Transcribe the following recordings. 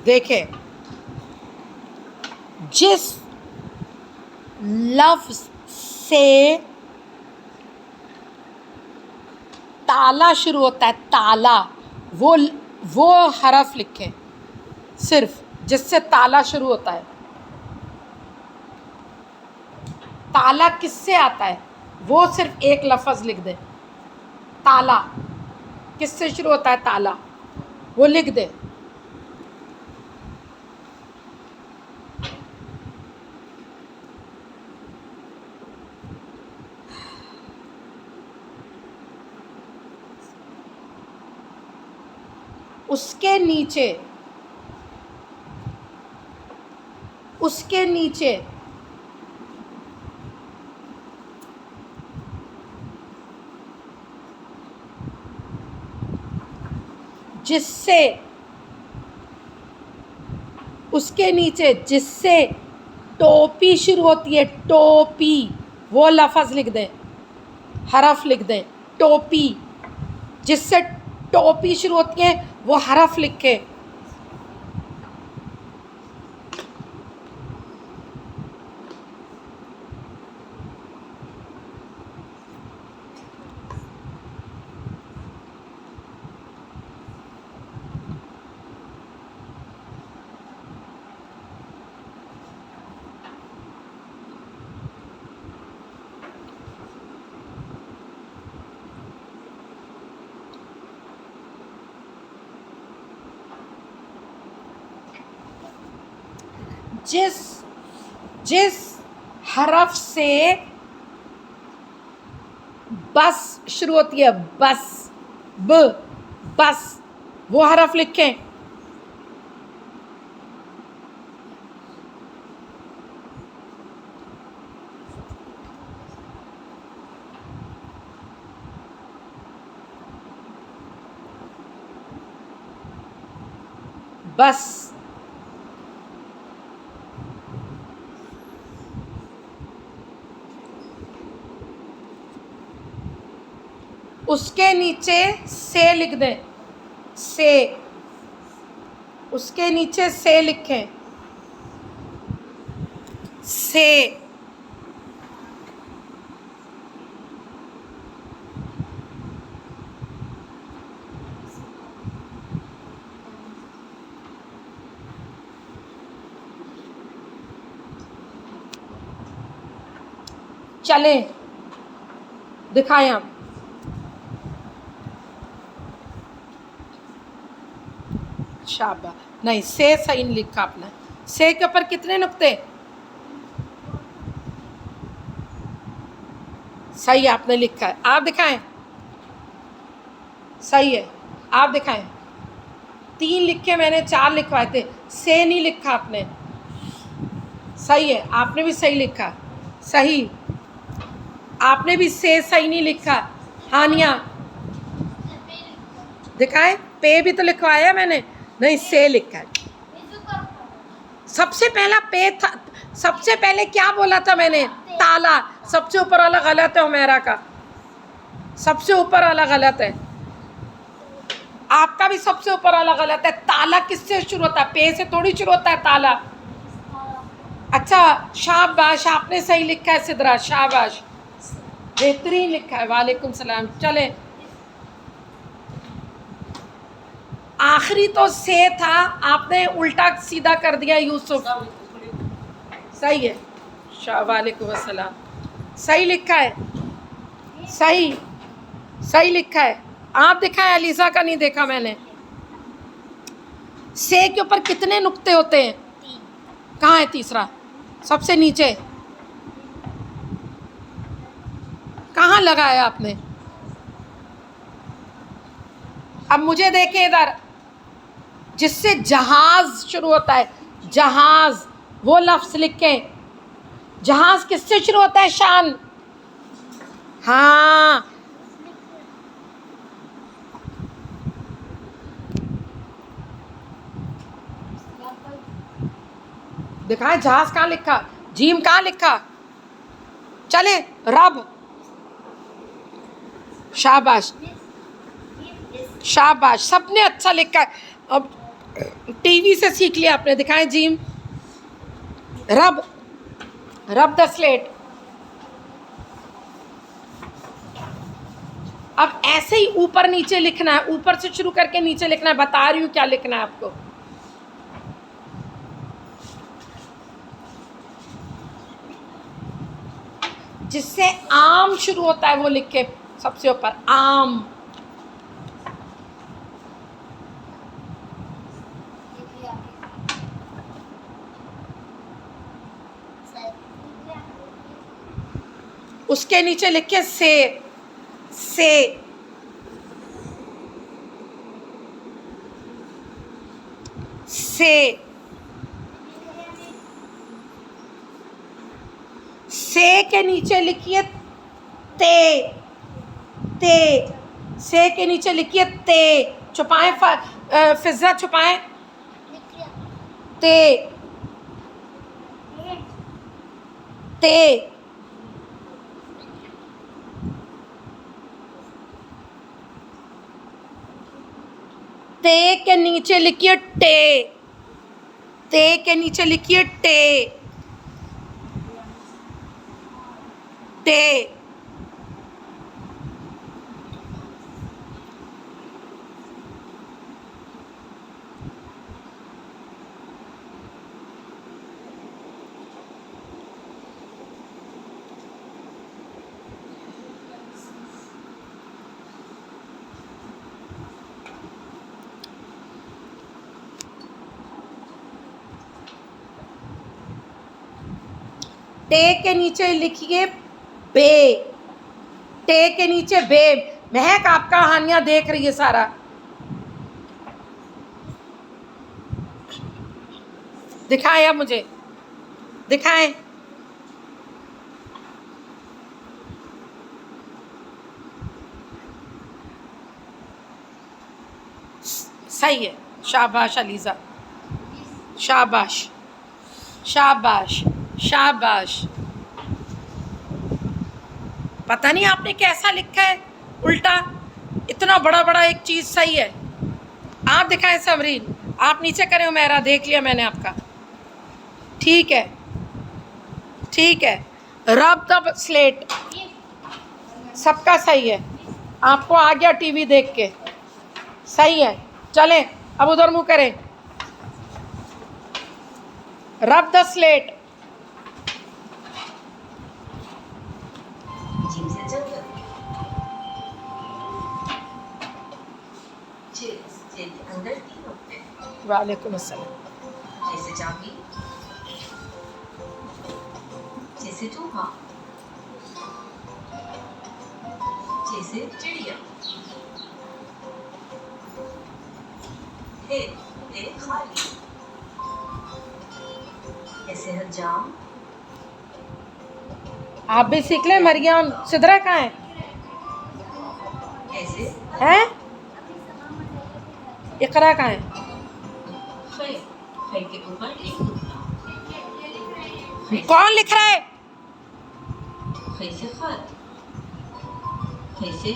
देखें, जिस लफ्ज से ताला शुरू होता है, ताला, वो हरफ लिखें, सिर्फ जिससे ताला शुरू होता है। ताला किससे आता है, वो सिर्फ एक लफ्ज़ लिख दें। ताला किससे शुरू होता है, ताला, वो लिख दें। उसके नीचे जिससे टोपी शुरू होती है, टोपी, वो लफ्ज़ लिख दें, हरफ लिख दें। टोपी, जिससे टोपी शुरू होती है वो हरफ लिखें। जिस हरफ से बस शुरू होती है, बस, बस, वो हरफ लिखें। बस, उसके नीचे से लिख दें, से, उसके नीचे से लिखें, से। चले दिखाएं आप। शाबाश, नहीं, से सही नहीं लिखा आपने। से के ऊपर कितने नुक्ते? सही आपने लिखा है। आप दिखाएं। सही है, आप दिखाएं। 3 लिखे मैंने, 4 लिखवाए थे, से नहीं लिखा आपने। सही है, आपने भी सही लिखा। सही, आपने भी से सही नहीं लिखा। हानिया दिखाएं। पे भी तो लिखवाया मैंने, नहीं, से लिखा है। सबसे पहला पे था, सबसे पहले क्या बोला था मैंने? ताला। सबसे ऊपर वाला गलत है उमेरा का, सबसे ऊपर वाला गलत है। आपका भी सबसे ऊपर वाला गलत है। ताला किससे शुरू होता है? पे से थोड़ी शुरू होता है ताला। अच्छा, शाबाश, आपने सही लिखा है सिद्रा, शाबाश, बेहतरीन लिखा है। वालेकुम सलाम। चले, आखिरी तो से था, आपने उल्टा सीधा कर दिया यूसुफ। सही है, वालेकुम अस्सलाम, सही लिखा है, सही, सही लिखा है। आप दिखाएं, अलीसा का नहीं देखा मैंने। से के ऊपर कितने नुक्ते होते हैं? कहाँ है तीसरा? सबसे नीचे। कहाँ लगाया आपने? अब मुझे देखें इधर, जिससे जहाज शुरू होता है, जहाज, वो लफ्ज़ लिखें। जहाज किससे शुरू होता है? शान। हाँ, दिखाए जहाज कहाँ लिखा, जीम कहाँ लिखा? चले, रब, शाबाश, शाबाश, सबने अच्छा लिखा है। अब टीवी से सीख लिया आपने, दिखाएं जीम। रब रब द स्लेट। अब ऐसे ही ऊपर नीचे लिखना है, ऊपर से शुरू करके नीचे लिखना है। बता रही हूं क्या लिखना है आपको। जिससे आम शुरू होता है वो लिख के सबसे ऊपर, आम। उसके नीचे लिख के से से के नीचे लिखिए ते से के नीचे लिखिए ते। छुपाएं फिजा, छुपाएं ते ते के नीचे लिखिए टे। ते के नीचे लिखिए टे। टे के नीचे लिखिए बे। टे के नीचे बे। महक आप कहानियां देख रही है सारा। दिखाएं, अब मुझे दिखाएं। सही है, शाबाश अलीज़ा, शाबाश शाबाश शाबाश। पता नहीं आपने कैसा लिखा है उल्टा, इतना बड़ा बड़ा एक चीज़। सही है। आप दिखाएं समरीन, आप नीचे करें उमेरा, देख लिया मैंने आपका। ठीक है ठीक है। रब द स्लेट, सबका सही है। आपको आ गया टीवी देख के, सही है। चलें अब उधर मुंह करें। रब द स्लेट। वालेकुम अस्सलाम। जैसे चाबी, जैसे चूहा, जैसे चिड़िया, हे खाली, ऐसे हजाम। आप भी सीख लें। मरियम सिदरा कहाँ है? ऐसे हैं? इकरा कहाँ है? के ऊपर एक टुकड़ा। कौन लिख रहा है? से खत, से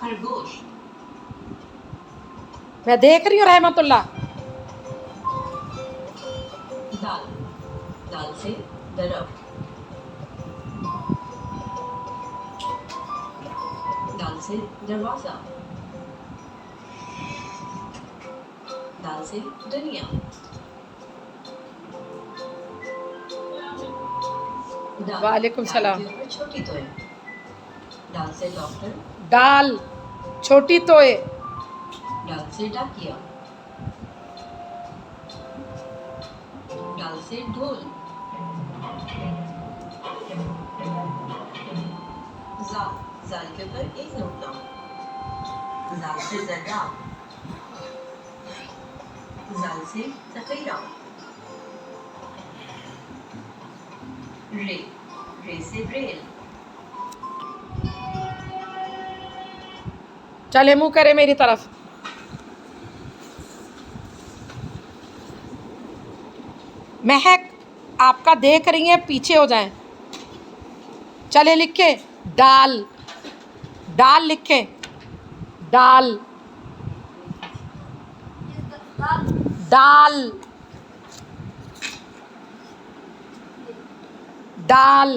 खरगोश। मैं देख रही हूँ रहमतुल्लाह। दाल, दाल से दरख्त, दाल से दरवाजा, दाल से दुनिया, वालेकुम सलाम। छोटी तोय, दाल से डॉक्टर, दाल छोटी तोय, दाल से डाकिया, दाल से ढोल, जाल के ऊपर एक नुक्ता, जाल से जर्रा, जाल से ज़ख़ीरा, रे से रेल। चले मुंह करे मेरी तरफ। महक आपका देख रही हैं, पीछे हो जाएं। चले लिखे दाल, दाल लिखें, दाल। दाल, दाल,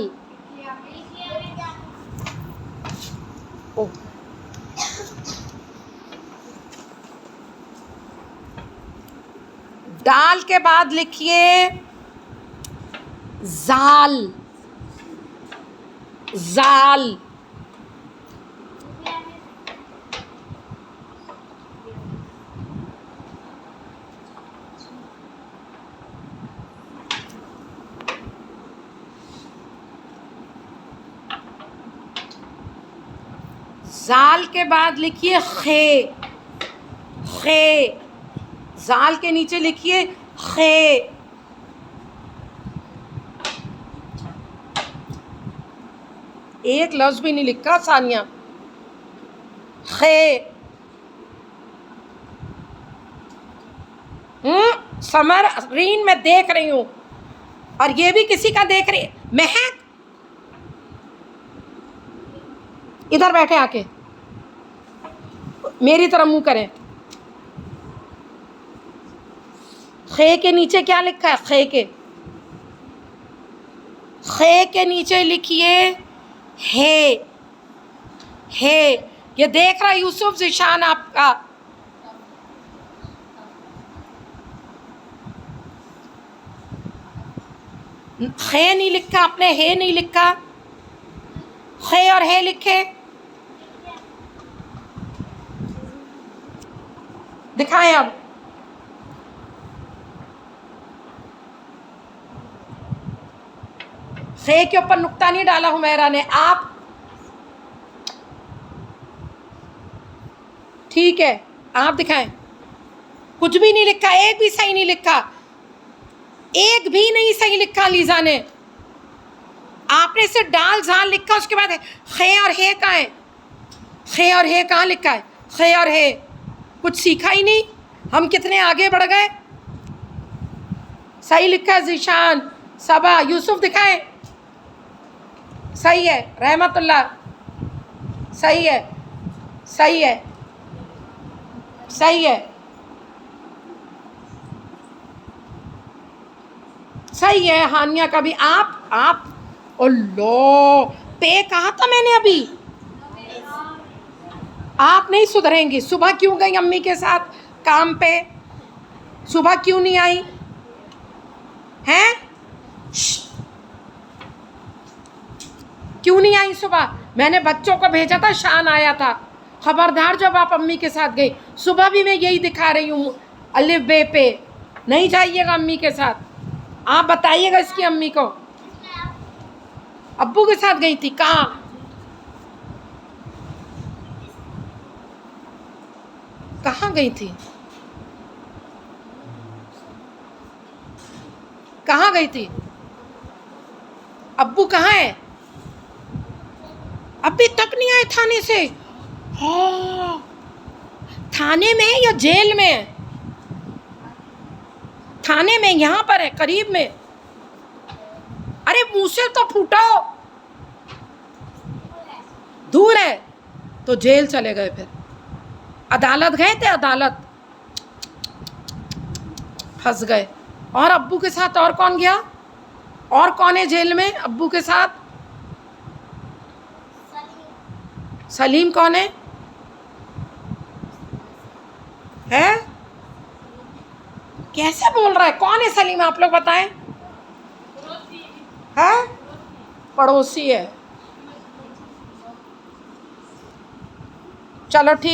ओ, दाल के बाद लिखिए जाल, जाल, जाल के बाद लिखिए खे, खे, जाल के नीचे लिखिए खे, एक लफ्ज भी नहीं लिखा सानिया, खे, समर रीन मैं देख रही हूं और ये भी किसी का देख रही, महक इधर बैठे आके मेरी तरफ मुंह करें। खे के नीचे क्या लिखा है? खे के नीचे लिखिए हे, हे, ये देख रहा यूसुफ जिशान आपका, खे नहीं लिखा आपने, हे नहीं लिखा, खे और हे लिखे, दिखाएं अब। खे के ऊपर नुक्ता नहीं डाला हुमैरा ने, आप ठीक है आप दिखाएं। कुछ भी नहीं लिखा, एक भी सही नहीं लिखा, एक भी नहीं सही लिखा लीजा ने। आपने सिर्फ डाल जाल लिखा, उसके बाद खे और हे कहाँ है? खे और हे कहाँ लिखा है? खे और हे कुछ सीखा ही नहीं, हम कितने आगे बढ़ गए। सही लिखा है जिशान, सबा, यूसुफ दिखाएं, सही है, रहमतुल्लाह सही है, सही है, सही है, सही है। हानिया का भी आप अल्लाह पे कहा था मैंने अभी, आप नहीं सुधरेंगी। सुबह क्यों गई अम्मी के साथ काम पे? सुबह क्यों नहीं आई हैं? क्यों नहीं आई सुबह? मैंने बच्चों को भेजा था, शान आया था, खबरदार जब आप अम्मी के साथ गई। सुबह भी मैं यही दिखा रही हूँ, अलिफ बे पे नहीं जाइएगा अम्मी के साथ। आप बताइएगा इसकी अम्मी को, अब्बू के साथ गई थी, कहाँ कहाँ गई थी? कहाँ गई थी? अब्बू कहाँ है? अभी तक नहीं आए थाने से? हाँ, थाने में है या जेल में है? थाने में, यहाँ पर है करीब में। अरे मुंह से तो फूटो, दूर है तो जेल चले गए, फिर अदालत गए थे, अदालत फंस गए। और अब्बू के साथ और कौन गया? और कौन है जेल में अब्बू के साथ? सलीम कौन है? हैं? कैसे बोल रहा है? कौन है सलीम? आप लोग बताएं। हैं? पड़ोसी है। चलो ठीक।